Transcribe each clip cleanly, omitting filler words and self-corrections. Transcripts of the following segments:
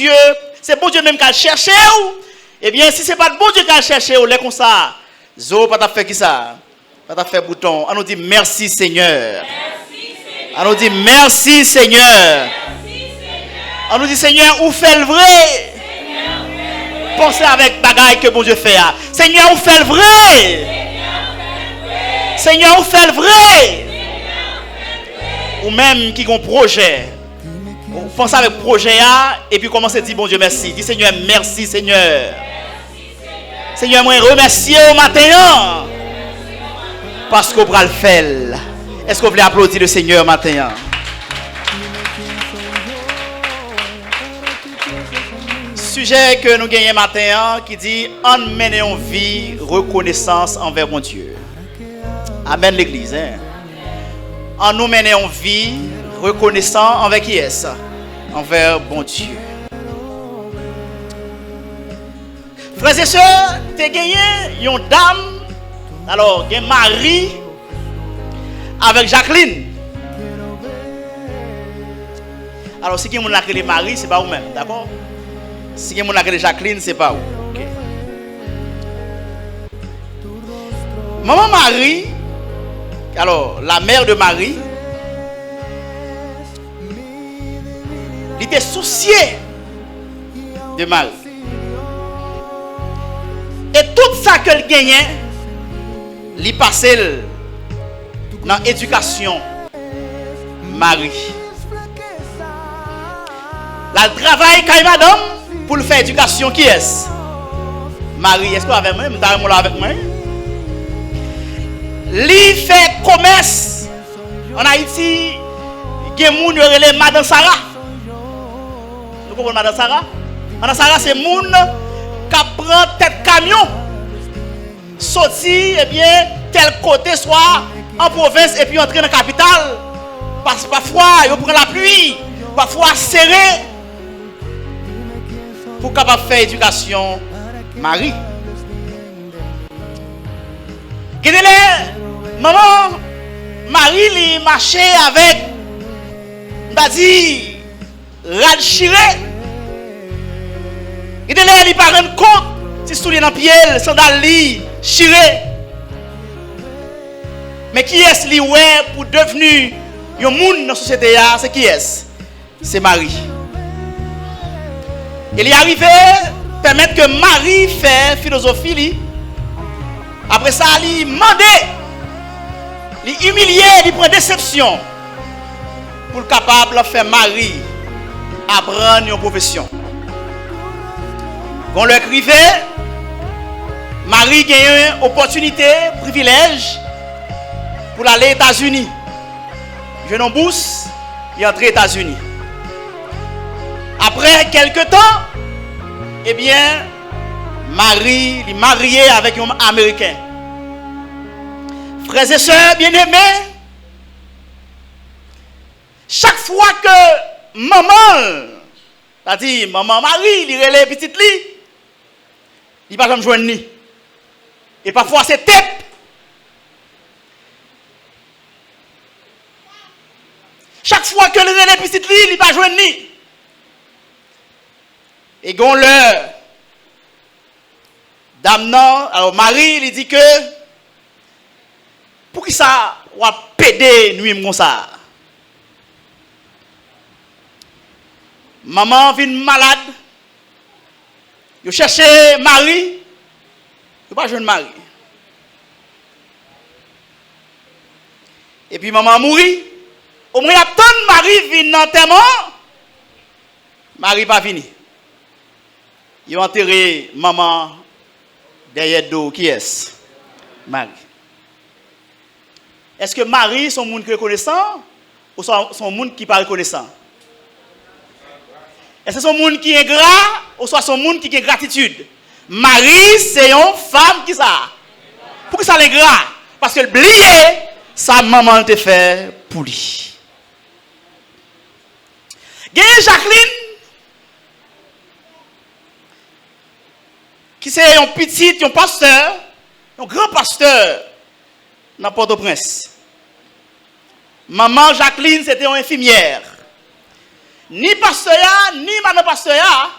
Dieu, c'est bon Dieu même qui a cherché, eh bien, si ce n'est pas bon Dieu qui a cherché, on est comme ça. Zo, pas fait qui ça? Pas fait bouton. On nous dit merci Seigneur. On nous dit merci Seigneur. On nous dit Seigneur, où fait le vrai? Pensez avec bagaille que bon Dieu fait. Seigneur, où fait le vrai? Seigneur, où fait le vrai? Ou même qui ont un projet. Pensez avec projet et puis commencez à dire bon Dieu merci. Dis Seigneur, merci Seigneur. Seigneur, moi remercie au matin. Parce qu'on va le faire. Est-ce que vous voulez applaudir le Seigneur matin? Sujet que nous gagnons matin qui dit en mener en vie reconnaissance envers mon Dieu. Amen l'église. En nous mener en vie reconnaissant envers qui est ça? Envers bon Dieu. Frères et sœurs, tu as gagné une dame. Alors, il y a Marie avec Jacqueline. Alors, si quelqu'un a appelé Marie, ce n'est pas vous-même, d'accord? Si quelqu'un a appelé Jacqueline, ce n'est pas vous. Okay. Maman Marie, alors, la mère de Marie, il était soucié de Marie. Et tout ça qu'elle gagnait, il passait dans l'éducation Marie. La travail quand madame pour le faire éducation qui est Marie. Est-ce que avec moi, vous avec moi? Li fait commerce en Haïti. Il y a des gens qui Madame Sarah. Vous comprenez Madame Sarah? Madame Sarah c'est moun qui prend tête camion, sorti et bien tel côté soit en province et puis entrer dans la capitale. Parce que parfois il prend la pluie, parfois serré pour capable faire éducation Marie. Maman Marie li marchait avec dit rad chiré. Il ne pas rendre compte si soulier dans pied, sandal li chiré. Mais qui est-ce li ouais pour devenir un monde dans la société? C'est qui est-ce? C'est Marie. Il est arrivé permettre que Marie fait philosophie li. Après ça, il demande, il humilié, il prend déception pour capable de faire Marie apprendre une profession. Quand on l'écrivait, Marie a une opportunité, privilège pour aller aux États-Unis. Je n'en bourse, il est entré aux États-Unis. Après quelques temps, eh bien, Marie est mariée avec un Américain. Frères et sœurs bien-aimés, chaque fois que maman, c'est-à-dire maman Marie, il relève petite lit, il ne va pas joindre ni. Et parfois c'est tête. Chaque fois que le relève petite lit, il ne va pas joindre ni. Et quand l'heure, dame non, alors Marie, il dit que pour qui ça va péder nuit comme ça. Maman vient malade. Je cherche Marie. Je ne pas jeune Marie. Et puis maman mourit. Au moins, il Marie vient dans l'enterrement. Marie pas fini. Ils ont enterré maman derrière dos. Qui est-ce? Marie. Est-ce que Marie, son monde qui est reconnaissant ou son monde qui n'est pas reconnaissant? Est-ce que son monde qui est ingrat ou soit son monde qui est gratitude? Marie, c'est une femme qui ça. Pourquoi ça l'ingrat? Parce que oublié, sa maman te fait pour lui. Gagne Jacqueline, qui c'est un petit, un pasteur, un grand pasteur dans Port-au-Prince. Maman Jacqueline, c'était une infirmière. Ni pasteur, ni madame pasteur,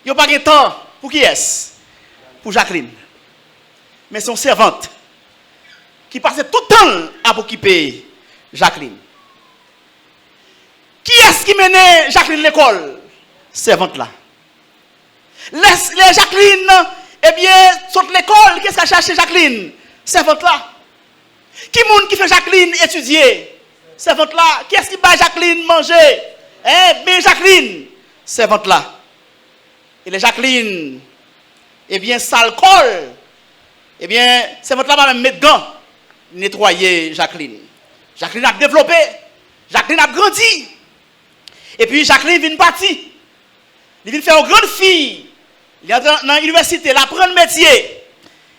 il n'y a pas de temps. Pour qui est-ce? Pour Jacqueline. Mais son servante, qui passait tout le temps à occuper Jacqueline. Qui est-ce qui menait Jacqueline à l'école? Servante là. Les Jacqueline, eh bien, sont l'école, qu'est-ce qu'a cherché Jacqueline? Servante là. Qui fait Jacqueline étudier? Servante là. Qui est-ce qui bat Jacqueline manger? Ben Jacqueline. Servante là. Et les Jacqueline, eh bien, s'alcool. Eh bien, servante là va même mettre gants, nettoyer Jacqueline. Jacqueline a développé. Jacqueline a grandi. Et puis Jacqueline vient partir. Il vient faire une grande fille. Il est dans l'université, elle apprend le métier.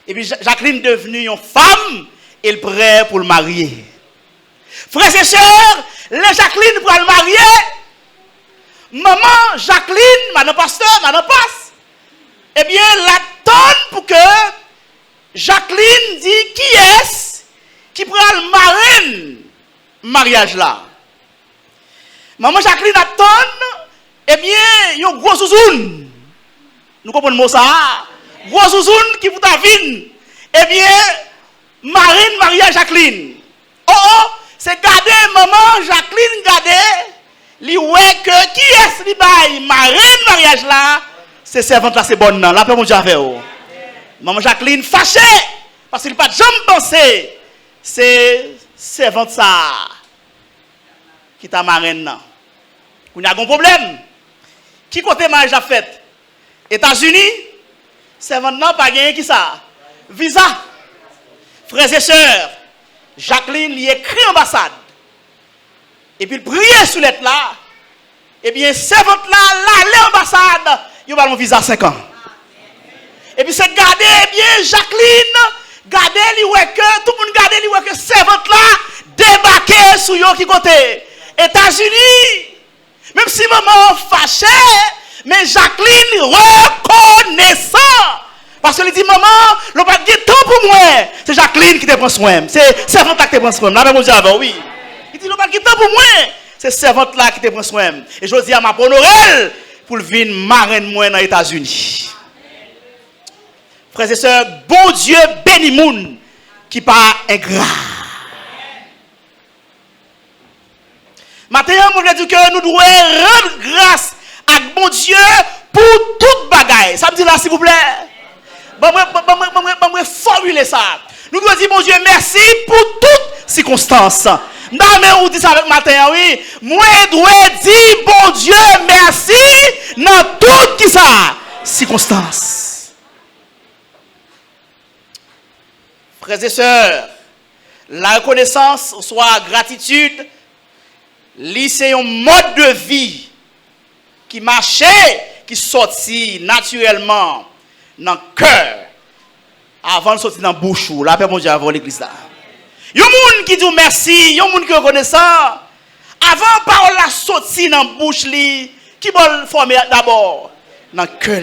Et puis Jacqueline est devenue une femme et elle est prête pour le marier. Frères et sœurs, les Jacqueline pour le marier. Maman Jacqueline, madame pasteur, madame passe. Eh bien, l'attend pour que Jacqueline dit qui est-ce qui prend le mariage là. Maman Jacqueline attend, eh bien, il y a un gros zouzoun. Nous comprenons le mot ça. Gros zouzoun qui vous t'avine. Eh bien, marine mariage Jacqueline. Oh, c'est garder maman Jacqueline garder. Li ouais que qui est-ce qui baille marine mariage là? C'est servante là, c'est bonne non. La paix mon Dieu avec vous. Maman Jacqueline fâchée parce qu'il pas de jamais pensé. C'est servante ça qui t'a marraine non. On a un problème. Qui côté mariage a fait? États-Unis, servante non pas gagné qui ça? Visa. Frères et sœurs, Jacqueline lui écrit ambassade. Et puis il prie sous lettre là. Et bien servante là, l'ambassade, il va mon visa 5 ans. Et puis c'est garder bien Jacqueline, garder lui que tout le monde garder lui que servante là débarquer sur yo qui côté États-Unis. Même si maman fâchée, mais Jacqueline reconnaissant. Parce que lui dit maman, le pas de temps pour moi. C'est Jacqueline qui te prend soin. C'est servante là qui te prend soin. Là même avant oui. Il dit le pas de temps pour moi. C'est servante là qui te prend soin. Et je dis à ma honorée pour venir marraine moi dans les États-Unis. Frères et sœurs, bon Dieu béni moun qui pas ingrat. Maintenant, je veux dire que nous devons rendre grâce à bon Dieu pour toute bagaille. Ça me dit là, s'il vous plaît. Je formuler ça. Nous devons dire, bon Dieu, merci pour toutes circonstances. Non, mais on dit ça avec matin, oui. Moi, je dois dire, bon Dieu, merci dans toutes qui ça circonstances. Frères et sœurs, la reconnaissance, soit gratitude, c'est un mode de vie qui marchait, qui sortit naturellement dans le cœur avant de sortir dans la bouche. La paix, mon Dieu, avant l'église là. Il y a des gens qui disent merci, il y a des gens qui reconnaissent ça. Avant parole la sortie dans la bouche, qui veut former d'abord dans le cœur.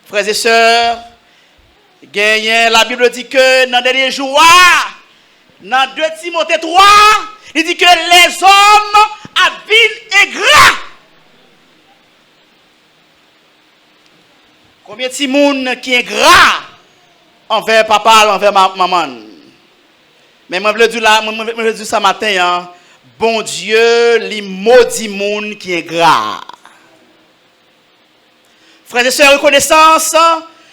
Frères et sœurs, la Bible dit que dans les derniers jours, dans 2 Timothée 3, il dit que les hommes habiles et gras. Combien de gens qui est gras envers papa, envers maman? Mais moi, je veux dire ça matin, hein, bon Dieu, les maudits gens qui est gras. Frères et sœurs, reconnaissance,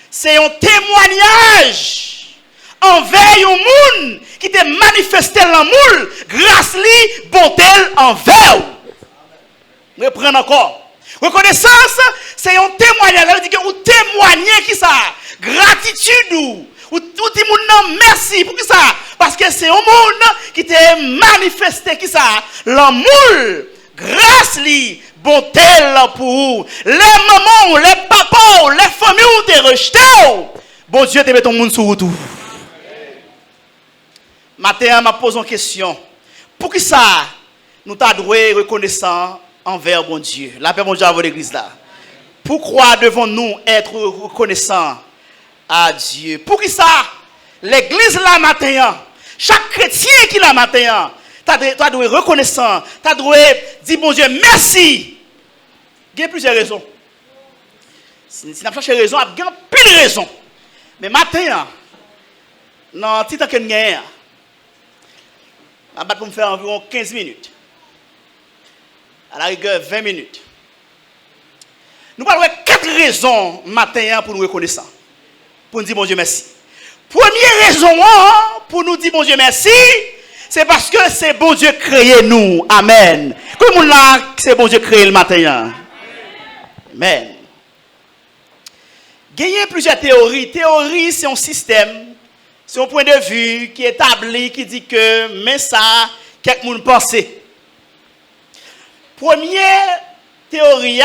c'est un témoignage envers un monde qui te manifesté l'amour grâce li bonté envers. Je reprends encore. Reconnaissance, c'est un témoignage. Ça veut dire que vous témoignez qui ça? Gratitude ou tout le monde merci pour qui ça? Parce que c'est un monde qui te manifesté qui ça? L'amour grâce li bonté pour les mamans, les papas, les familles où te rejeté. Bon Dieu te met ton monde sur retour. Matin, je pose une question. Pour qui ça, nous t'adouons reconnaissant envers bon Dieu? La paix, mon Dieu, à l'église là. Pourquoi devons-nous être reconnaissants à Dieu? Pour qui ça, l'église là matin, chaque chrétien qui là matin, tu dois être reconnaissant, tu dois dire bon Dieu merci. Il y a plusieurs raisons. Si tu as cherché raison, il y a pile de raisons. Mais matin, dans le temps que nous avons, je vais me faire environ 15 minutes. À la rigueur, 20 minutes. Nous parlons de 4 raisons matin pour nous reconnaître. Pour nous dire bon Dieu merci. Première raison pour nous dire bon Dieu merci, c'est parce que c'est bon Dieu créé nous. Amen. Comme là, c'est bon Dieu créé le matin. Amen. Il y a plusieurs théories. Théorie, c'est un système, c'est un point de vue qui est établi, qui dit que, mais ça, quelqu'un pense. Première théorie,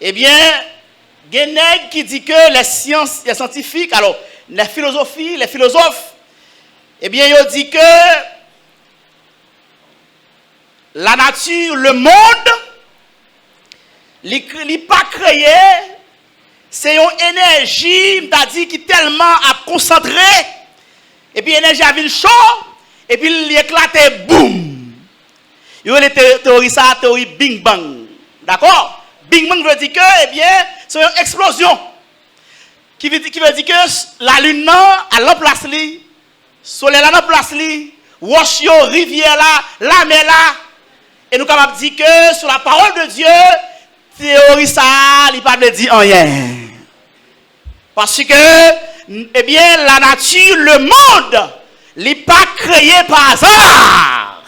eh bien, il y a un qui dit que les sciences, les scientifiques, alors, les philosophies, les philosophes, eh bien, ils disent que la nature, le monde, n'est pas créé, c'est une énergie, dit, qui est tellement à concentrer, et puis l'énergie a vu chaud, et puis il éclate, boum. Il y a les théories, ça, théorie Bing Bang. D'accord? Bing Bang veut dire que, eh bien, c'est une explosion. Qui veut dire que la lune, à la place, le soleil à la place, roche, rivière là, la mer là, et nous sommes capables de dire que sur la parole de Dieu, théorie ça, il ne pas dire rien. Parce que, eh bien, la nature, le monde, il n'est pas créé par hasard.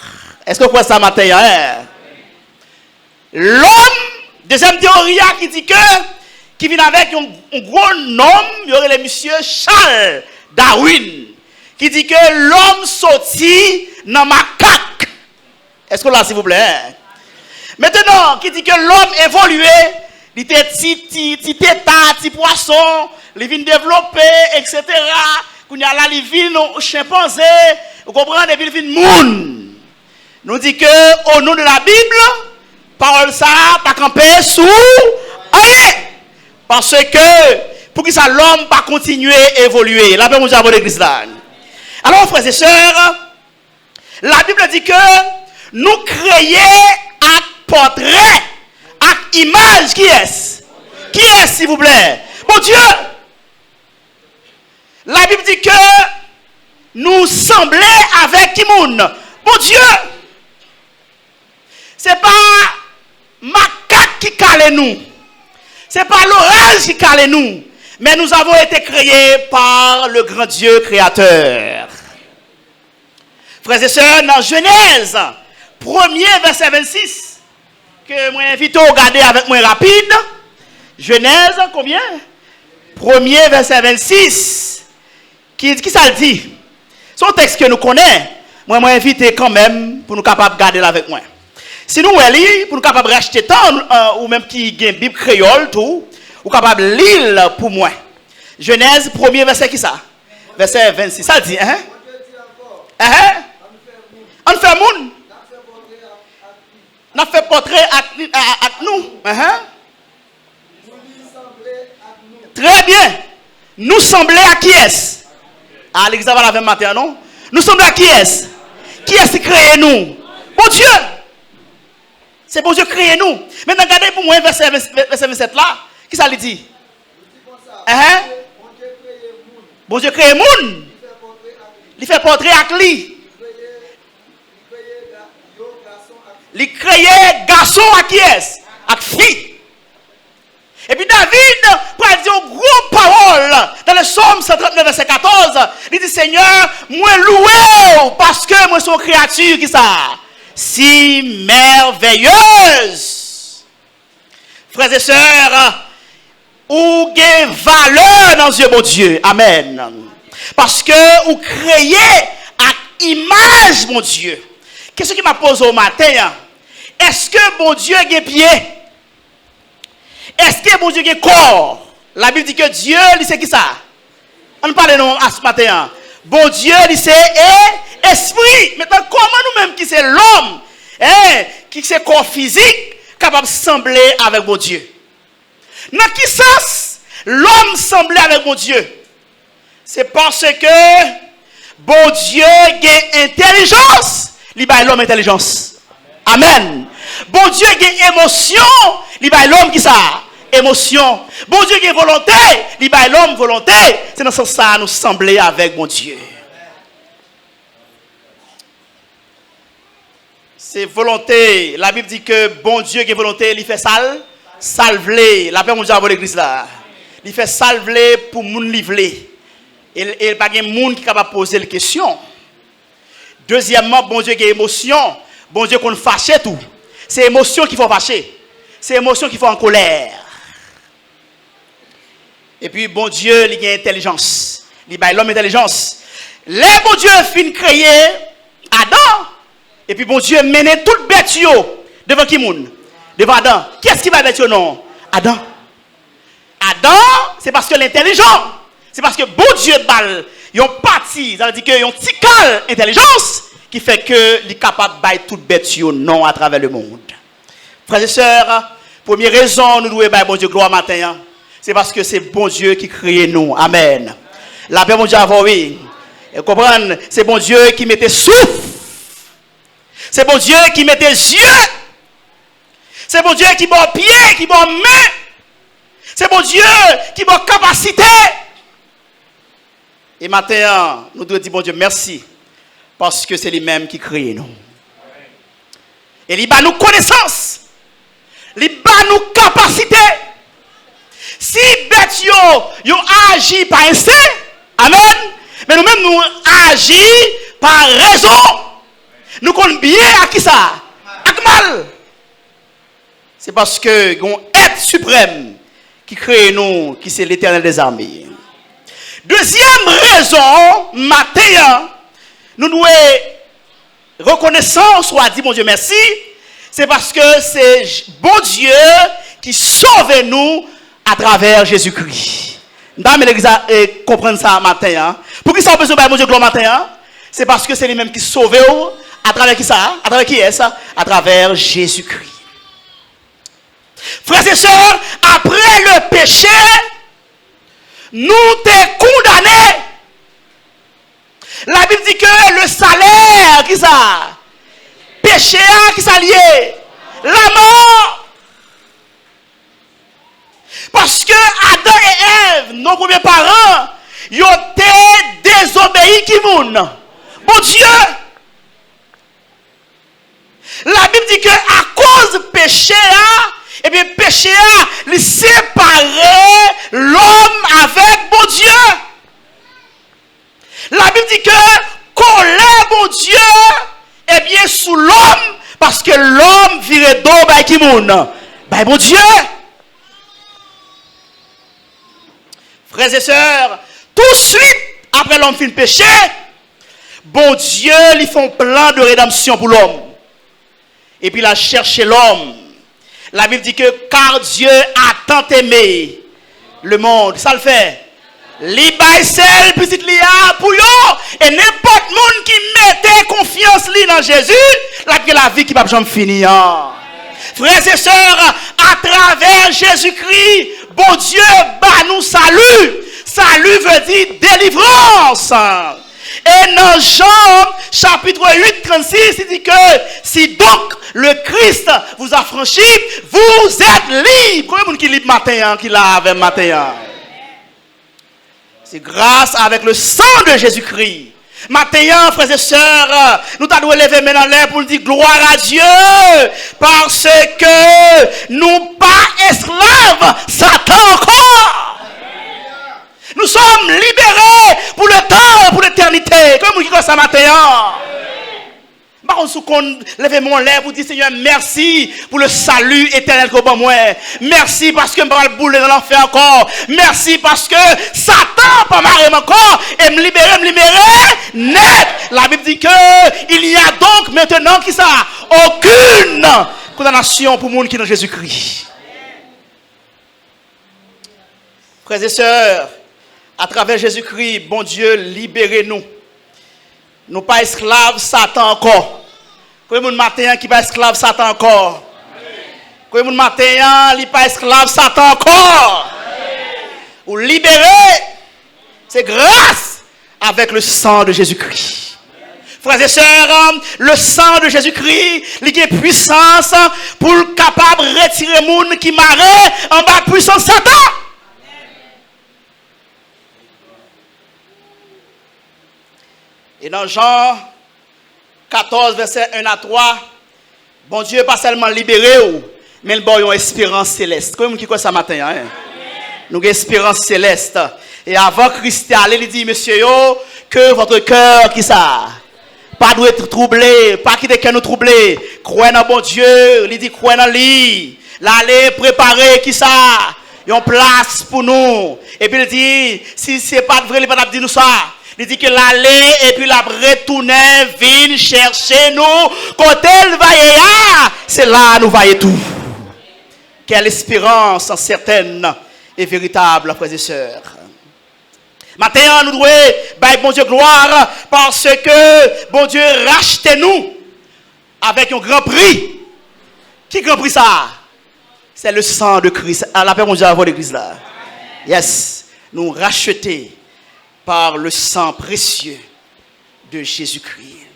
Est-ce que vous croyez ça matin? Hein? L'homme, deuxième théorie qui dit que, qui vient avec un gros nom, il y aurait le monsieur Charles Darwin, qui dit que l'homme sorti dans ma caque. Est-ce que là, s'il vous plaît? Maintenant, qui dit que l'homme évolué, il était petit tétat, petit poisson, il vient développer, etc. Quand il y a là, il vient chimpanzé, vous comprenez, il vient moun. Nous dit que au nom de la Bible, parole ça, pas camper sous rien. Parce que, pour que ça l'homme pas continuer à évoluer. La Bible nous a l'église là. Alors, frères et sœurs, la Bible dit que nous créons à portrait, à image. Qui est-ce? Qui est-ce, s'il vous plaît? Mon Dieu! La Bible dit que nous semblons avec qui moun? Mon Dieu! C'est pas macaque qui cale nous. C'est pas l'orage qui cale nous. Mais nous avons été créés par le grand Dieu créateur. Frères et sœurs, dans Genèse, 1er verset 26, que moi invite à regarder avec moi rapide. Genèse, combien? 1er verset 26. Qui ça le dit? C'est un texte que nous connaissons. Moi invite quand même pour nous capables de garder avec moi. Si nous lisons, pour nous capables de racheter temps, ou même qui a une Bible créole, tout, ou capable de lire pour moi. Genèse, 1er verset qui ça? Verset 26. Ça dit, hein? On fait moun. On fait portrait à nous. Très bien. Nous semblons à qui est-ce? À l'examen la 20 matin, non? Nous semblons à qui est-ce? Qui est-ce qui crée nous? Bon Dieu! C'est bon Dieu créé nous. Maintenant, regardez pour moi verset 27 là. Qui ça lui dit? Bon Dieu créé moun. Il fait portrait avec lui. Il créé garçon à qui est-ce? Avec fille. Et puis David, pour dire une grosse parole dans le psaume 139 verset 14, il dit Seigneur, moi loué parce que moi suis une créature qui ça? Si merveilleuse. Frères et sœurs, ou gain valeur dans Dieu, mon Dieu. Amen. Parce que vous créez à image, mon Dieu. Qu'est-ce qui m'a posé au matin? Est-ce que mon Dieu a des pieds? Est-ce que mon Dieu a des corps? La Bible dit que Dieu, il sait qui ça? On parle non à ce matin. Bon Dieu, il sait esprit. Maintenant, comment nous-mêmes qui c'est l'homme, qui c'est corps physique, capable de sembler avec mon Dieu? Dans qui sens l'homme semblait avec mon Dieu? C'est parce que Bon Dieu a intelligence, il baille l'homme intelligence. Amen. Bon Dieu a émotion, il baille l'homme qui ça? Émotion. Bon Dieu a volonté, il baille l'homme volonté. C'est dans ce sens ça nous sembler avec bon Dieu. C'est volonté. La Bible dit que bon Dieu qui a volonté, il fait salver. La paix mon Dieu avant l'église là. Il fait salver pour moun livrer. Et pas de monde qui est capable de poser les questions. Deuxièmement, bon Dieu qui a émotion. Bon Dieu qu'on fâche tout. C'est émotion qu'il faut fâcher. C'est émotion qu'il faut en colère. Et puis bon Dieu, il a intelligence. Il a l'homme intelligence. Les bon Dieu fin créer Adam. Et puis bon Dieu menait toute bête devant qui moun? Devant Adam. Qu'est-ce qui va bête non? Adam. Adam, c'est parce que l'intelligent. C'est parce que bon Dieu balle, ils ont parti, ça veut dire qu'ils ont petit cal intelligence qui fait que les capable de bailler toute bête non à travers le monde. Frères et sœurs, première raison nous devons bailler bon Dieu gloire matin, c'est parce que c'est bon Dieu qui crée nous. Amen. La paix mon Dieu avant oui. Et comprendre, c'est bon Dieu qui mettait souffle. C'est bon Dieu qui mettait yeux. C'est bon Dieu qui bon pied, qui bon main. C'est bon Dieu qui bon capacité. Et maintenant, nous devons dire, bon Dieu, merci. Parce que c'est lui-même qui crée nous. Et il bat nous connaissance. Il bat nous capacité. Si bête yo agit par instinct, amen. Mais nous-mêmes nous agissons par raison. Nous connaissons bien à qui ça? À mal. C'est parce que l'on être suprême qui crée nous, qui c'est l'Éternel des armées. Deuxième raison, matin, nous devons reconnaissance, soit dit, bon Dieu, merci, c'est parce que c'est bon Dieu qui sauve nous à travers Jésus-Christ. Dame l'église comprendre ça matin. Pour qui ça a besoin de bon Dieu gloire matin? C'est parce que c'est lui-même qui sauve à travers qui ça? À travers qui est ça? À travers Jésus-Christ. Frères et sœurs, après le péché, nous t'es condamnés. La Bible dit que le salaire, qui ça? Péché, qui ça lié? La mort. Parce que Adam et Ève, nos premiers parents, ils ont été désobéis qui moun. Bon Dieu. La Bible dit que à cause péché, et bien péché a séparé l'homme avec bon Dieu. La Bible dit que colère bon Dieu est bien sous l'homme parce que l'homme virait d'eau by qui moun. By bon Dieu. Frères et sœurs, tout de suite après l'homme fin péché, bon Dieu lui font plan de rédemption pour l'homme. Et puis il a cherché l'homme. La Bible dit que car Dieu a tant aimé le monde, ça le fait. Li bay sel petite lia pour yo et n'importe monde qui mettait confiance li dans Jésus, la vie qui va jamais finir. Frères et sœurs, à travers Jésus-Christ, bon Dieu bat nous salut. Salut veut dire délivrance. Et dans Jean chapitre 8, 36, il dit que si donc le Christ vous a franchi, vous êtes libre. Combien de monde qui est libre matin, qui l'a avec matin? C'est grâce avec le sang de Jésus-Christ. Matin, frères et sœurs, nous devons lever maintenant l'air pour dire gloire à Dieu. Parce que nous pas esclaves, Satan encore. Nous sommes libérés pour le temps, pour l'éternité. Comme nous disons ça matin. Par contre, qu'on lève mon lèvre pour dire Seigneur, merci pour le salut éternel que moi. Merci parce que je vais bouler dans l'enfer encore. Merci parce que Satan pas marrer encore et me libérer net. La Bible dit que il y a donc maintenant qui ça aucune condamnation pour le monde qui est dans Jésus-Christ. Frères et sœurs, à travers Jésus-Christ, bon Dieu, libérez-nous. Nous pas esclaves Satan encore. Combien de matin qui pas esclave Satan encore? Combien de matin qui pas esclave Satan encore? Ou libérer, c'est grâce avec le sang de Jésus-Christ. Frères et sœurs, le sang de Jésus-Christ, il a puissance pour capable de retirer les gens qui marrent en bas de puissance Satan. Et dans Jean 14, verset 1 à 3, bon Dieu pas seulement libéré, mais il a une espérance céleste. Comme qui croit ça matin, hein? Nous avons une espérance céleste. Et avant Christ allait, il dit, monsieur, que votre cœur, qui ça? Pas doit être troublé, pas quitter que nous troubler. Croyez dans bon Dieu, il dit, croyez dans lui. L'aller préparer, qui ça? Une place pour nous. Et puis il dit, si c'est pas vrai, il va pas dire nous ça. Il dit que l'aller et puis la retourner, vient chercher nous. Quand elle va y aller, c'est là nous voyons tout. Quelle espérance certaine et véritable, frères et sœurs. Maintenant, nous devons, bon Dieu, gloire, parce que bon Dieu rachète nous avec un grand prix. Qui grand prix ça? C'est le sang de Christ. À la paix, mon Dieu, avant l'église là. Yes. Nous racheter par le sang précieux de Jésus-Christ.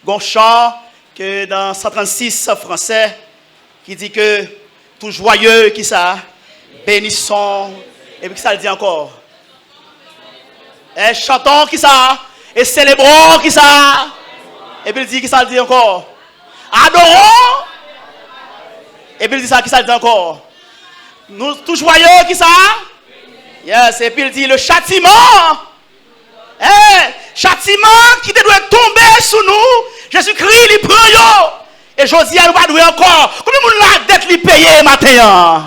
Gon chant que dans 136 français qui dit que tout joyeux qui ça, bénissons, et puis ça le dit encore. Et chantons qui ça, et célébrons qui ça, et puis il dit qui ça le dit encore. Adorons, et puis il dit ça qui ça le dit encore. Nous tout joyeux qui ça. Yes, et puis il dit le châtiment. Châtiment qui doit tomber sur nous. Jésus-Christ, il prend yo. Et Josie, elle va douer encore. Combien de monde la dette lui payer matin?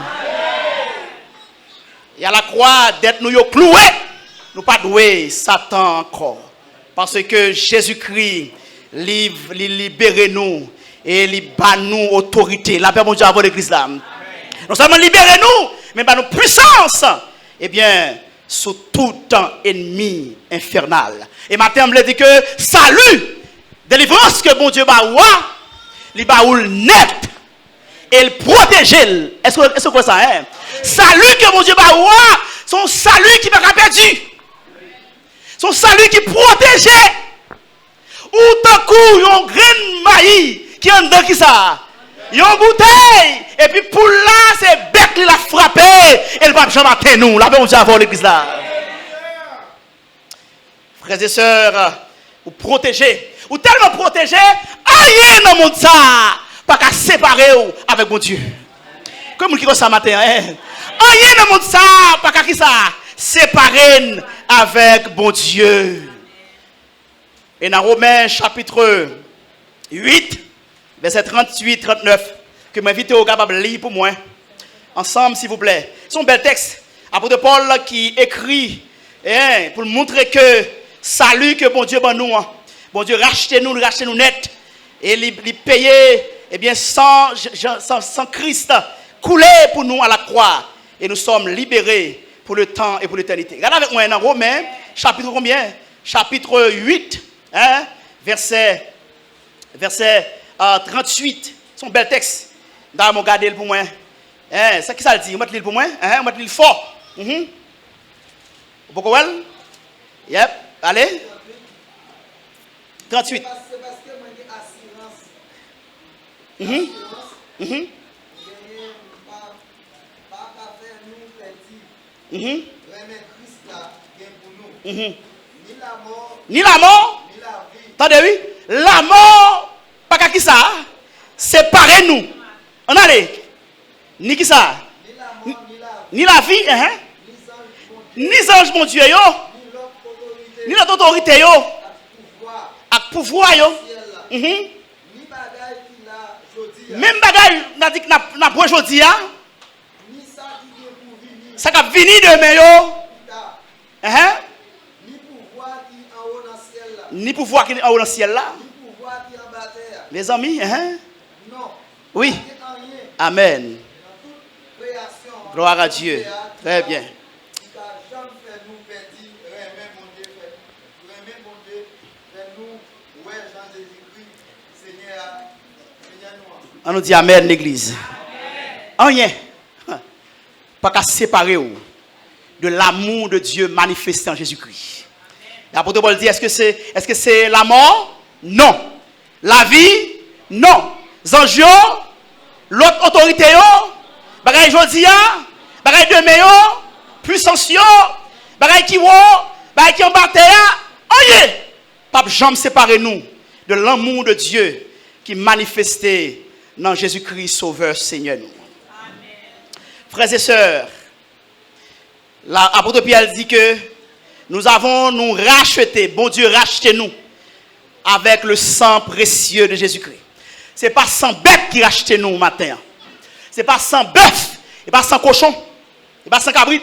Et à la croix, dette nous yo cloué. Nous pas doué Satan encore. Parce que Jésus-Christ libère nous. Et il bat nous autorité. La paix, mon Dieu, avant l'église là. Non seulement libérer nous, mais bat nous puissance. Eh bien, sous tout ennemi infernal. Et matin, on dit que salut, délivrance que bon Dieu va il va net et il protège. Est-ce que c'est ça? Hein? Salut que bon Dieu va son salut qui va pas perdu. Son salut qui protège. Ou tant coup, yon grain maïs qui en dedans qui ça? Yon bouteille. Et puis pour là, c'est bête qui l'a frappé. Et le va jamais atteindre nous. Là, on dit avant l'église là. Frères et sœurs, vous protégez. Vous tellement protégez, rien dans le monde ça. Pas qu'à séparer avec mon Dieu. Comme vous qui ça matin, hein? Rien dans le monde ça. Pas qu'à qui ça? Séparer avec bon Dieu. Et dans Romains chapitre 8, verset 38-39, que m'invite au capable de lire pour moi. Ensemble, s'il vous plaît. C'est un bel texte. Apôtre Paul qui écrit pour montrer que salut que bon Dieu ben nous. Bon Dieu rachetez nous net. Et il payait sans Christ coulé pour nous à la croix. Et nous sommes libérés pour le temps et pour l'éternité. Regardez avec moi dans Romains, chapitre combien? Chapitre 8, verset 38. C'est un bel texte. Dans mon garder pour moi. C'est qui ça le dit? On va te lire pour moi. On va te lire fort. Vous pouvez voir? Yep. Allez. 38. Ni la mort. Attendez, oui. La mort, pas qu'à qui ça? Séparez nous. On allez. Ni qui ça? Ni la vie, ni ange mon Dieu yo. Ni notre autorité yo. Avec pouvoir yo. Même bagage n'a dit que n'a pas aujourd'hui hein. Ça va venir demain yo. Ni pouvoir qui est en haut dans le ciel là. Les amis, non. Oui. Amen. Gloire à Dieu. Très bien. On nous dit Amen l'église. Rien. Pas qu'à séparer de l'amour de Dieu manifesté en Jésus-Christ. L'apôtre Paul dit, est-ce que c'est la mort? Non. La vie? Non. Zanjio? L'autre autorité? Bagay jodia? Bagay demain? Puissance? Bagay qui bagay qui en bataille? Oye! Pape jamais séparer nous de l'amour de Dieu qui manifesté dans Jésus-Christ Sauveur Seigneur. Amen. Frères et sœurs, l'apôtre Pierre dit que nous avons nous racheté, bon Dieu racheté nous avec le sang précieux de Jésus-Christ. Ce n'est pas sang bête qui racheté nous matin. Ce n'est pas sang bœuf, et pas sang cochon, et pas sang cabrit,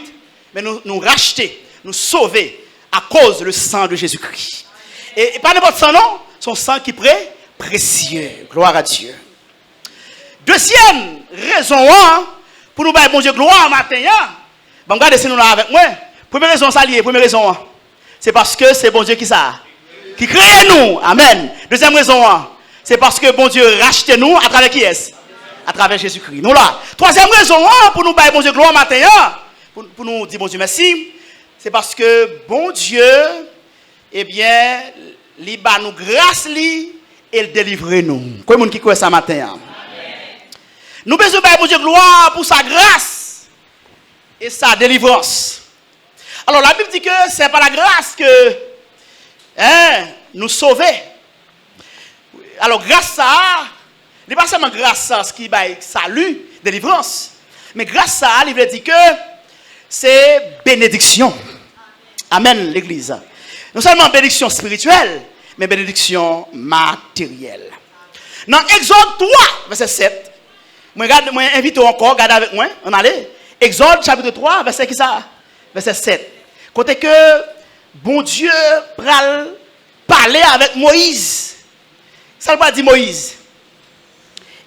mais nous racheter, nous sauver à cause du sang de Jésus-Christ. Et pas n'importe sang non, son sang qui est précieux. Gloire à Dieu. Deuxième raison pour nous faire bon Dieu gloire matin. Bon, regardez si nous là avec moi. Première raison, ça lié. Première raison, c'est parce que c'est bon Dieu qui ça, qui crée nous. Amen. Deuxième raison, c'est parce que bon Dieu rachète nous à travers qui est-ce? À travers Jésus-Christ. Nous là. Troisième raison, pour nous faire bon Dieu gloire matin, pour nous dire bon Dieu merci, c'est parce que bon Dieu, eh bien, il bat nous grâce et il délivre nous. Quoi monde qui croit ça matin? Nous besoin de bon Dieu gloire pour sa grâce et sa délivrance. Alors la Bible dit que c'est par la grâce que nous sauver. Alors grâce à, il n'est pas seulement grâce à ce qui va salut, délivrance, mais grâce à, il veut dire que c'est bénédiction. Amen l'église. Non seulement bénédiction spirituelle, mais bénédiction matérielle. Dans Exode 3, verset 7, moi invite encore, regardez avec moi, on allait. Exode chapitre 3, verset qui ça? Verset 7. Côté que bon Dieu pral parler avec Moïse. Ça va dire Moïse.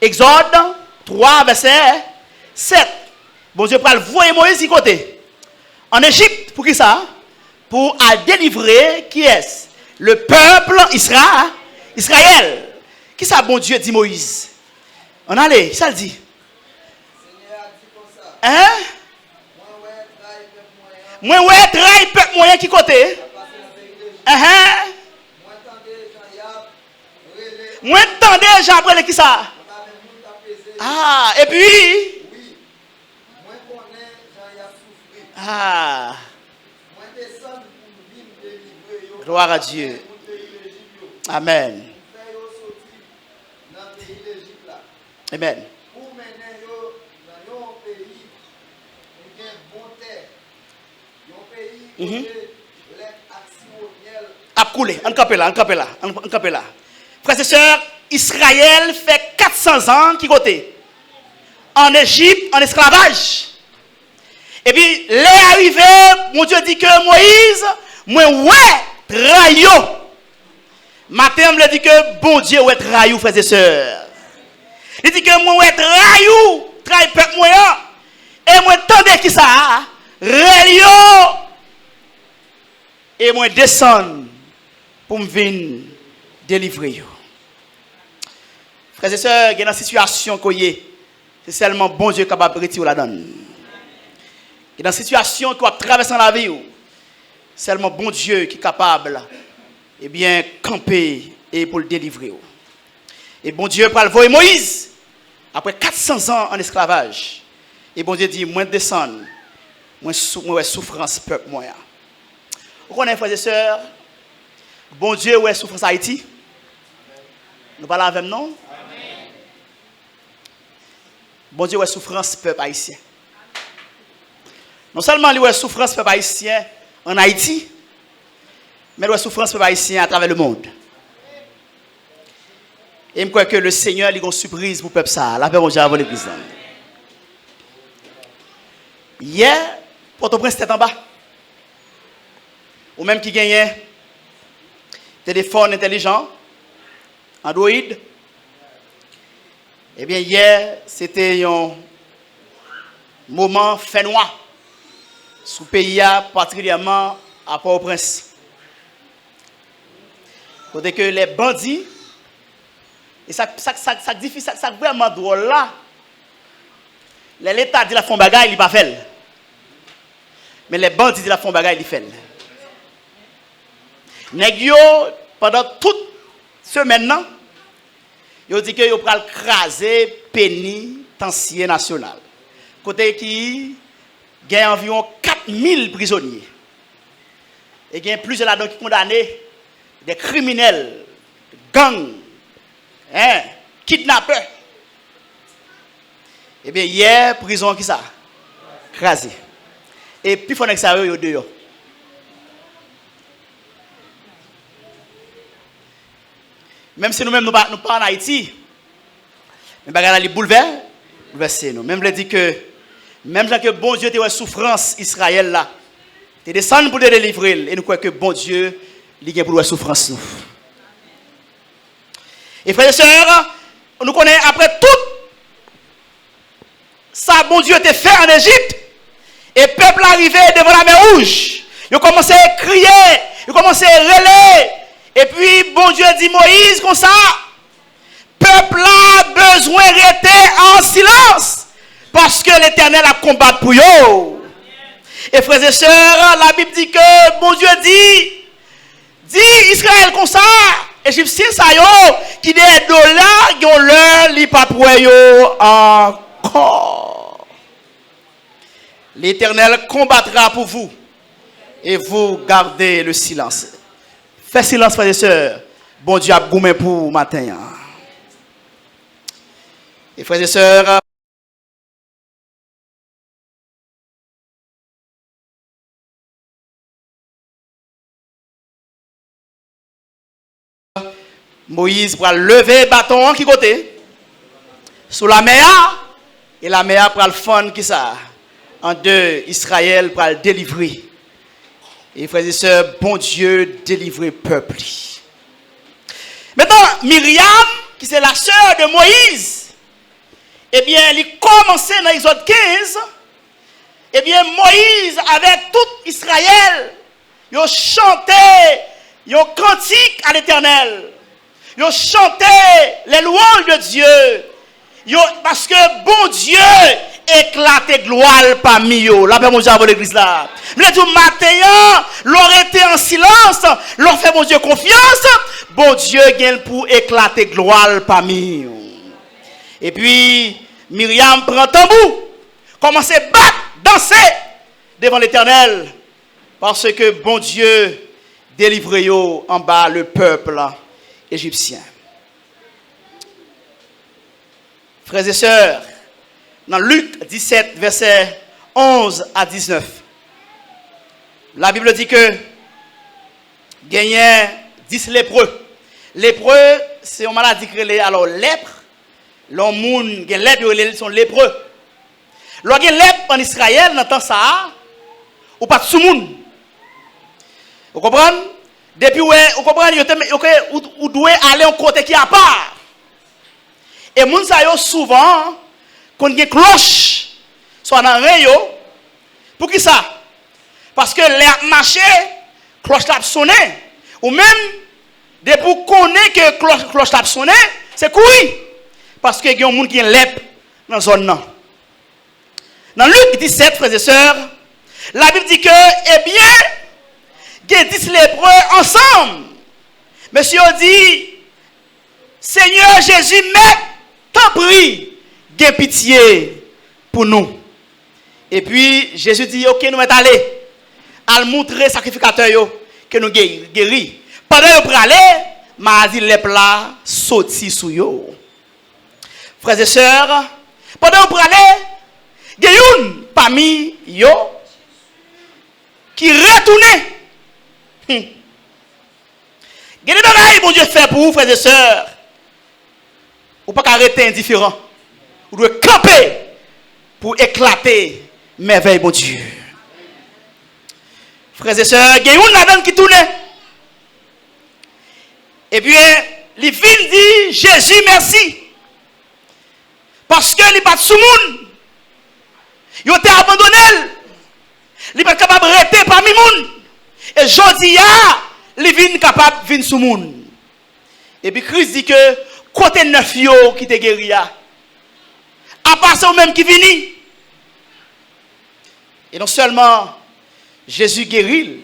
Exode 3, verset 7. Bon Dieu pral voyer Moïse du côté. En Égypte, pour qui ça? Pour délivrer, qui est-ce? Le peuple Israël. Qui ça bon Dieu dit Moïse? On allait, ça le dit. Hein? Moi ouais trahi peuple moyen qui côté? Moi tendez Jean après qui ça? Ah, et puis gloire à Dieu. Amen. Amen. On campe là. Frères et sœurs, Israël fait 400 ans qui côté? En Égypte, en esclavage. Et puis, les arrivés, mon Dieu dit que Moïse, moi ouais, trayo. Matin, me dit que bon Dieu ouais trayo, frères et sœurs. Il dit que moi ouais trayo, trahi peuple moyen. Et moi tendez qui ça? Relio. Et moi descends pour me venir délivrer. Frères et sœurs, il y a une situation qu'on y est. C'est seulement bon Dieu capable de retirer la donne. Il y a une situation qu'on traverse dans la vie. Seulement bon Dieu qui est capable de bien camper et pour le délivrer. Et bon Dieu parle voir Moïse après 400 ans en esclavage. Et bon Dieu dit, moi descends, moi souffrance peuple moyen. Vous connaissez, frères et sœurs, bon Dieu, ouais, souffrance Haïti. Nous parlons avec nous. Bon Dieu, ouais, souffrance peuple haïtien. Non seulement lui, ouais, souffrance peuple haïtien en Haïti, mais ouais, souffrance peuple haïtien à travers le monde. Et je crois que le Seigneur a une surprise pour le peuple ça. La paix, bon Dieu, avant l'église. Hier, Port-au-Prince était en bas. Ou même qui gagne téléphone intelligent, Android. Eh bien, hier, c'était un moment fait noir sous le pays, particulièrement à Port-au-Prince. Côté que les bandits, et ça difficile, ça vraiment drôle là, l'État dit la font bagaille, il ne pas fait. Mais les bandits disent la font bagaille, ils font. Nèg yo pendant toute semaine nan, yo dit que yo pral craser pénitencier national. Côté qui gagne environ 4000 prisonniers. Et il y a plusieurs là-dedans qui condamnés, des criminels, gangs, kidnappeurs. Eh bien, hier, prison qui ça? Crasé. Et puis, il faut que ça aille dehors. Même si nous-mêmes, nous ne sommes pas en Haïti, mais bagarre les bouleverser nous. Même le dit que, même que bon Dieu te souffrance Israël là, te descendre pour te délivrer, et nous croyons que bon Dieu, il y a pour la souffrance nous. Et frères et sœurs, nous connaissons après tout ça, bon Dieu te fait en Égypte, et peuple arrivé devant la mer rouge, ils ont commencé à crier, ils ont commencé à relayer, et puis bon Dieu dit Moïse comme ça, peuple a besoin de rester en silence, parce que l'Éternel a combattu pour eux. Et frères et sœurs, la Bible dit que bon Dieu dit Israël comme ça, Égyptiens ça yo, qui des dollars, qui ont leur li pas pour yo encore. L'Éternel combattra pour vous et vous gardez le silence. Faites silence, frères et sœurs. Bon Dieu a goumé pour matin. Et frères et sœurs, Moïse va lever le bâton qui côté sous la mer et la mer va le fond qui ça en deux Israël va le délivrer. Et frères et sœurs, bon Dieu délivrer peuple. Maintenant Myriam qui c'est la sœur de Moïse, eh bien il commençait dans Exode 15. Eh bien Moïse avec tout Israël, il chantait un cantique à l'Éternel. Ils chantaient les louanges de Dieu. Parce que bon Dieu éclatait gloire parmi eux. La paix mon Dieu avant l'église là. Mais tout matin, leur été en silence, leur fait mon Dieu confiance. Bon Dieu gagne pour éclater gloire parmi eux. Et puis, Myriam prend tambour, commence à battre, danser devant l'Éternel. Parce que bon Dieu délivre eux en bas le peuple égyptien. Frères et sœurs, dans Luc 17, versets 11 à 19, la Bible dit que il y a 10 lépreux. Lépreux, c'est une maladie qui est alors lèpre. L'homme qui est lèpre, ils sont lépreux. Lorsque il y a lèpre en Israël, dans le temps ça, ou pas de sous-monde. Vous comprenez? Depuis où vous comprenez, vous devez aller en côté qui a part. Et moun sa yo souvent quand il y a cloche soit dans rayon pour qui ça? Parce que les marché cloche l'a sonné ou même depuis pour connaître que cloche l'a sonné, c'est courir parce que il y a un monde qui est lèpre dans zone là. Dans Luc 17 frères et sœurs, la Bible dit que eh bien il y a 10 lépreux ensemble. Monsieur dit, Seigneur Jésus, mais t'en prie, aie pitié pour nous. Et puis Jésus dit, ok, nous allons aller à montrer sacrificateur que nous guéris. Pendant que nous allons, maladie lèpre là sorti sous yo. Frères et sœurs, pendant que nous allons, il y a une parmi yo qui retourne. Il y a des bagailles bon Dieu fait pour vous, frères et sœurs. Vous ne pouvez pas arrêter indifférent. Vous devez camper pour éclater merveille, bon Dieu. Frères et sœurs, il y a une là-dedans qui tourne. Et puis, il vient dire Jésus merci. Parce que il n'est pas de sous-monde. Il a été abandonné. Il n'est pas capable de rester parmi les gens. Et Jodia, il vient capable de venir sous le monde. Et puis Christ dit que côté neuf yo qui te guéri à part ça même qui vini. Et non seulement Jésus guérit,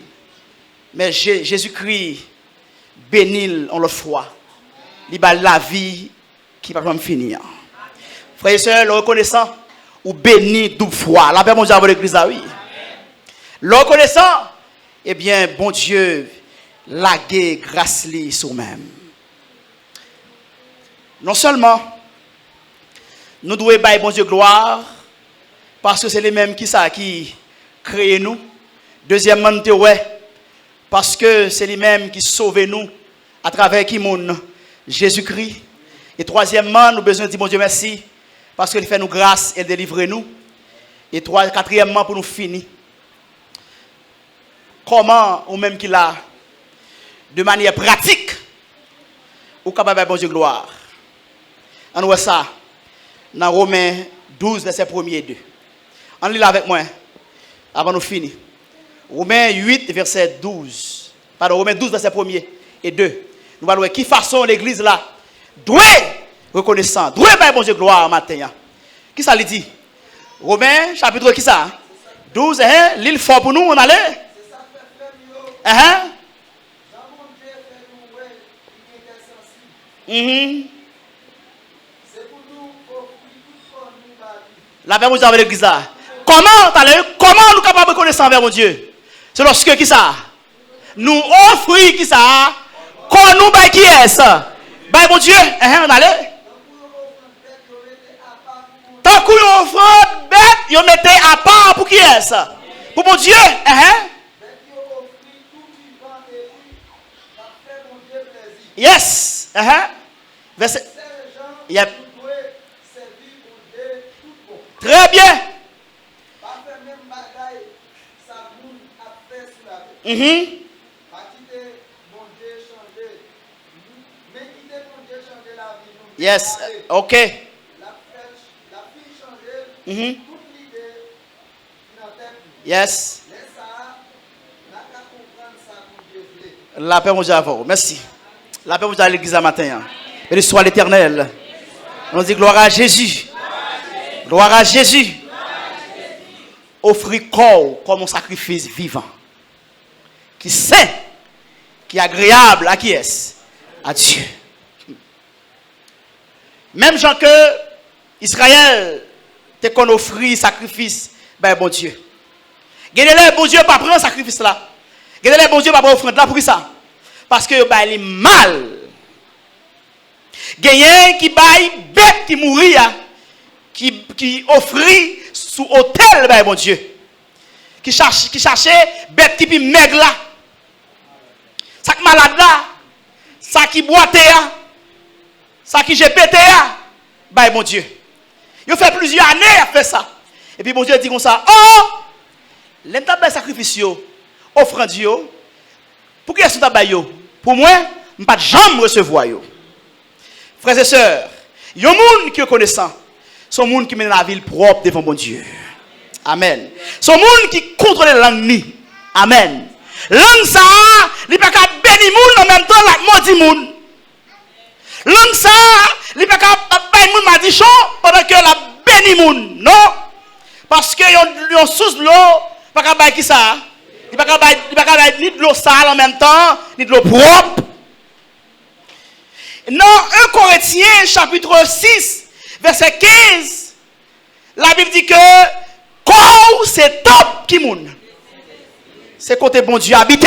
mais Jésus-Christ bénir en l'autre fois. Il va la vie qui va pas finir. Frères et sœurs, le reconnaissant ou béni double fois. La paix mon Dieu avec l'église là, oui. Le reconnaissant, eh bien, bon Dieu, laguer grâce li sur même. Non seulement, nous devons bailler bon Dieu gloire, parce que c'est les mêmes qui créent nous. Deuxièmement, nous parce que c'est les mêmes qui sauvent nous à travers qui mon Jésus-Christ. Et troisièmement, nous avons besoin de dire bon Dieu merci, parce qu'il fait nous grâce et délivre nous. Et quatrièmement, pour nous finir. Comment, ou même qu'il a, de manière pratique, ou capable de bon Dieu gloire. On voit ça dans Romains 12, verset 1 et 2. On lit là avec moi, avant de finir. Romains 8, verset 12. Pardon, Romains 12, verset 1 et 2. Nous allons voir qui façon l'église là doit reconnaissant, doit faire bon Dieu gloire matin. Qui ça lui dit? Romains, chapitre qui ça? 12, l'île fort pour nous, on allait? La paix, mon Dieu, avec l'église là. Comment nous sommes capables de connaître envers mon Dieu? C'est lorsque qui ça? Nous offrons qui ça? Quand nous bail qui est ça? Bail mon Dieu, on allait? Tant qu'on offre bête, on mettait à part pour qui est ça? Pour mon Dieu, Yes. Verset. Yep. Très bien. Yes. OK. Yes. La paix, mon Dieu, à vous. Merci. La paix, mon Dieu, à l'église à matin. Béni soit l'Éternel. On dit gloire à Jésus. Gloire à Jésus. Offrir corps comme un sacrifice vivant. Qui saint, qui est agréable à qui est-ce? À Dieu. Même gens que Israël te qu'on offrit sacrifice, ben bon Dieu. Gardez-le, bon Dieu, pas prendre sacrifice là. Gardez-le, bon Dieu, pas prendre offrande là pour ça. Parce que ben il est mal. Gagné qui baille bête qui mourir, qui offrit sous hôtel, ben bon Dieu. Qui cherchait bête qui maigre là. Ça qui malade là. Ça qui boite là. Ça qui GPT là. Ben bon Dieu. Il fait plusieurs années à faire ça. Et puis bon Dieu dit comme ça, oh, l'entable sacrifice offrande yo. Pour qui est-ce que yo? Pour moi, je ne peux jamais recevoir yo. Frères et sœurs, il y a un monde qui est connaissant. C'est un monde qui mène la ville propre devant bon Dieu. Amen. C'est un monde qui contrôle la langue. Amen. Langue ça, il ne peut pas bénir moun en même temps la maudit moun. Langue ça, il ne peut pas bénir moun madichon pendant que la bénit moun. Non. Parce que yon sous l'eau, il ne peut pas qui ça. Il ne peut pas ni de l'eau sale en même temps, ni de l'eau propre. Dans 1 Corinthiens chapitre 6, verset 15, la Bible dit que corps c'est top qui moun. C'est côté bon Dieu habité.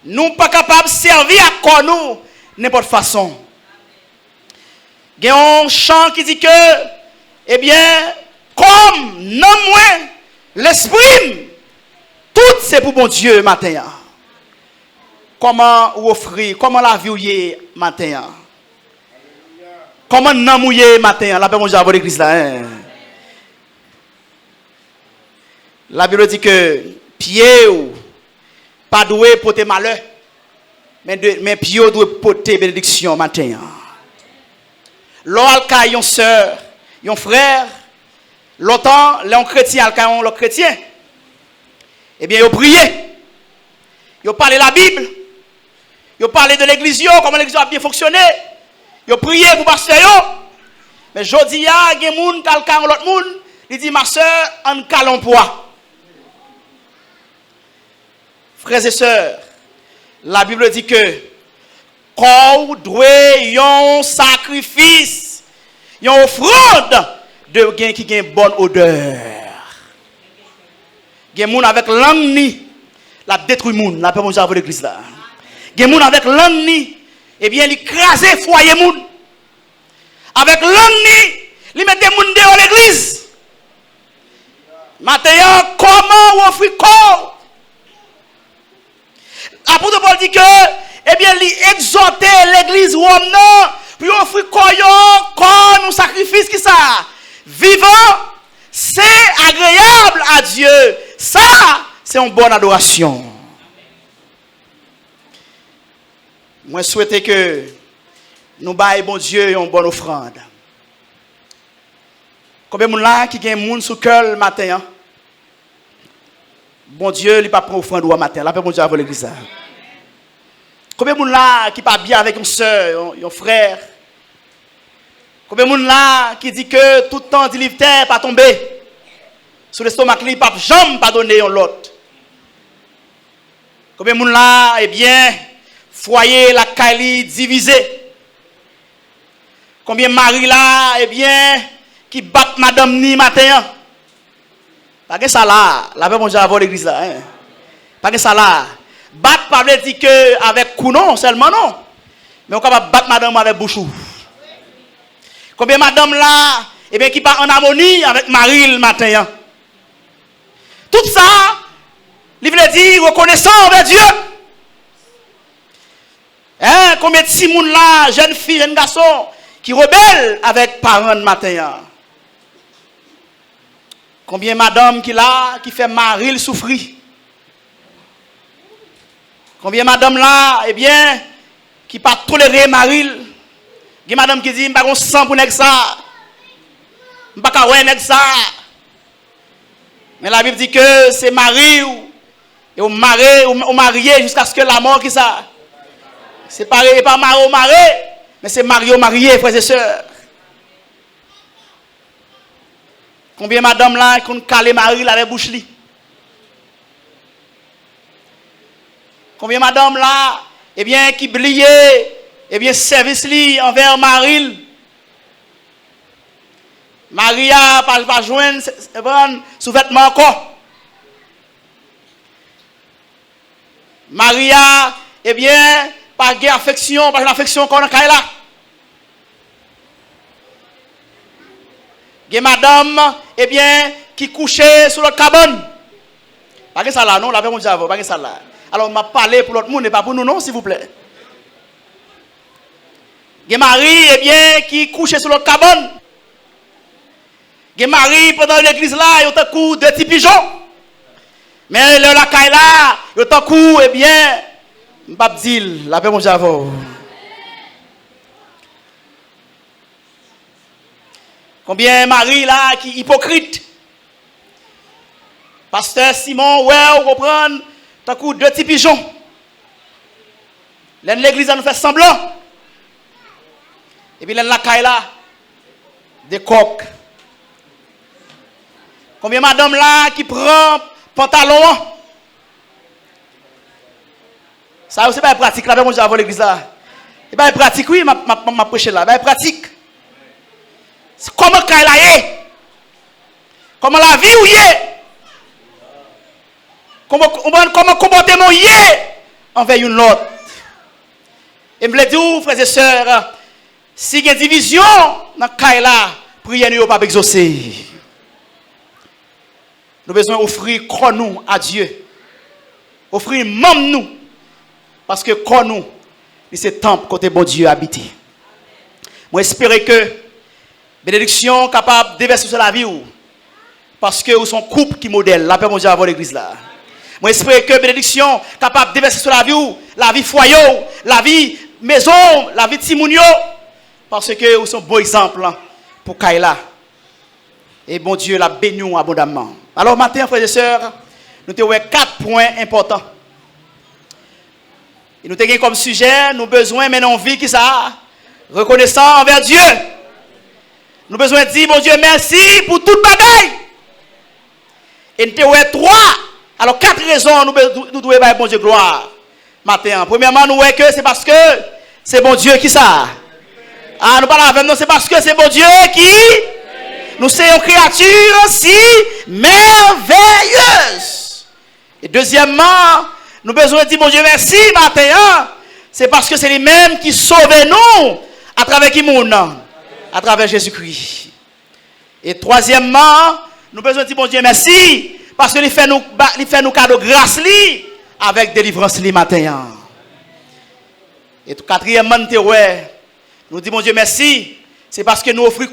Nous ne sommes pas capables de servir à corps nous n'importe façon. Il y a un chant qui dit que, eh bien, comme non moins l'esprit, tout c'est pour bon Dieu matin. Comment offrir, comment la vie matin. Comment non mouiller matin. La paix mon Dieu à l'église là. La Bible dit que pied ou pas doué porter malheur, mais pied doit porter bénédiction matin. L'autre cas yon sœur, yon frère, l'autant les chrétiens, les chrétiens. Eh bien, ils prié. Ils parlé de la Bible. Ils parlé de l'église, comment l'église a bien fonctionné. Ils prié pour pasteur. Mais je dis, il y a des gens qui ont l'autre monde. Il dit, ma soeur, en calon poids. Frères et sœurs, La Bible dit que qu'on doit un sacrifice, une offrande de gain qui a une bonne odeur. Il y a des gens avec langue ni la détruit moun, la paix mon Dieu l'église là. Il y a des gens avec langue ni eh bien il craser foyer moun. Avec langue ni il met des moun dehors l'église. Maintenant comment on offrir corps? Apôtre Paul dit que eh bien il exhorter l'église Rome non pour offrir corps comme un sacrifice qui ça vivant, c'est agréable à Dieu. Ça, c'est une bonne adoration. Moi, je souhaite que nous baillons bon Dieu une bonne offrande. Combien de gens là qui ont moun sous cœur le matin? Bon Dieu, il ne pas prendre offrande au matin. La paix bon Dieu avant l'église. Combien de gens là qui pas bien avec une soeur, un frère? Combien de gens là qui dit que tout le temps du livre terre pas tomber? Sur l'estomac, il pas jamais pas donner un l'autre. Combien de gens là, eh bien, foyer la caille divisé? Combien de mari là, eh bien, qui battent madame ni matin? Pas que ça là, la paix mon Dieu avant l'église là. Hein? Pas que ça là. Battre pas veut dire que avec coup non, seulement non. Mais on capable battre madame avec bouchou. Combien de madame là, eh bien, qui part en harmonie avec mari le matin? Tout ça, il veut dire reconnaissant envers Dieu. Hein, combien de petits moun là, jeunes filles, jeunes garçons, qui rebellent avec parents le matin. Combien de madame qui là, qui fait mari souffrir. Combien de madame là, eh bien, qui pas tolérer mari. Il y a madame qui dit, je ne vais pas sang pour ça. Je ne vais pas ça. Mais la Bible dit que c'est mari ou marié jusqu'à ce que la mort qui ça. C'est pas mari ou marié, mais c'est mari ou marié, frères et sœurs. Combien de madame là qui ont calé mari là avec bouche li? Combien de madame là, eh bien, qui bliait, eh bien, service li envers Marie. Maria pas joindre sous vêtement encore. Maria, eh bien, pas de affection, pas d'affection qu'on a là. Il y a madame, eh bien, qui couchait sur le cabane. Pas que ça là, non, la paix mon Dieu, pas que ça là. Alors, on m'a parlé pour l'autre monde et pas pour nous, non, s'il vous plaît. Il y a Marie, eh bien, qui couchait sur le cabane. Il y a Marie, pendant l'église là, il y a un coup de petits pigeons. Mais le la caille là, il y a un coup, eh bien, Mbabdil, la paix mon Dieu. Combien Marie là qui est hypocrite? Pasteur Simon, ouais, on comprend, t'as coup deux petits pigeons. L'église nous fait semblant. Et puis la caille là, des coques. Combien madame là qui prend pantalon? Ça aussi pas pratique là, moi j'ai avant l'église là. Et pas pratique oui, m'a prêché là, pas pratique. Comment caille là est? Comment la vie ou est? Comment comportement y est envers une autre? Et me le dire, frères et sœurs, si il y a une division dans le là, prière ne pas exaucer. Nous avons besoin d'offrir nous à Dieu. Offrir même nous. Parce que nous, c'est le temple côté bon Dieu habité. Moi j'espère que bénédiction capable de déverser sur la vie. Parce que vous sont couple qui modèle. La paix mon Dieu avant l'église là. Moi j'espère que bénédiction capable de déverser sur la vie foyer, la vie maison, la vie de Timounio. Parce que vous sont beaux exemples pour Kaila. Et bon Dieu l'a béni abondamment. Alors maintenant, frères et sœurs, nous avons 4 points importants. Et nous avons comme sujet, nous avons besoin maintenant de vie qui ça, reconnaissant envers Dieu. Nous avons besoin de dire, bon Dieu, merci pour toute bagaille. Et nous avons 3. Alors 4 raisons, nous devons dire, bon Dieu, gloire. matin. Premièrement, nous voyons que c'est parce que c'est bon Dieu qui ça. Ah, nous parlons avec nous, c'est parce que c'est bon Dieu qui. Nous sommes une créature si merveilleuse. Et deuxièmement, nous avons besoin de dire bon Dieu merci matin. C'est parce que c'est lui-même qui sauve nous à travers qui monde, à travers Jésus-Christ. Et troisièmement, nous avons besoin de dire bon Dieu merci parce que il fait nous cadeau grâce li avec délivrance li matin. Et quatrièmement, nous disons bon Dieu merci, c'est parce que nous offrons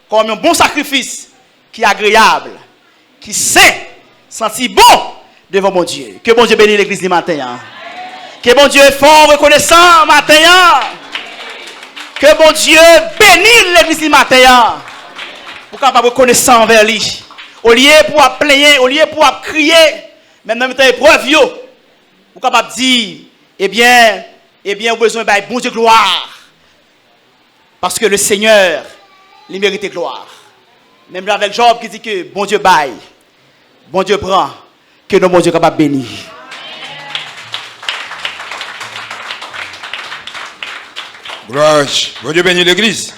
comme un bon sacrifice qui est agréable, qui sait sentir bon devant mon Dieu. Que bon Dieu bénisse l'église du matin. Que bon Dieu est fort, reconnaissant matin. Que bon Dieu bénisse l'église du matin. Pour capable reconnaissant envers lui. Au lieu pour plaindre, au lieu pour crier, même dans les épreuves, pour capable dire, eh bien, vous besoin de bon Dieu gloire. Parce que le Seigneur, il mérite gloire. Même avec Job qui dit que bon Dieu baille, bon Dieu prend, que nos bon Dieu capable bénir. Gloire, bon Dieu bénit l'église.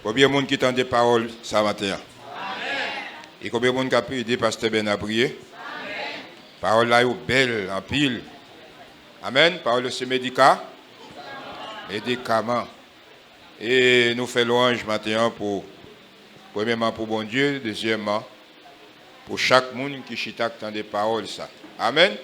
Combien de monde qui entend des paroles ce matin? Et combien de monde qui a pu aider Pasteur Ben à prier? Parole là est belle, en pile. Amen. Parole de ce médicament. Et nous faisons louange maintenant pour, premièrement pour bon Dieu, deuxièmement pour chaque monde qui chita dans des paroles ça. Amen.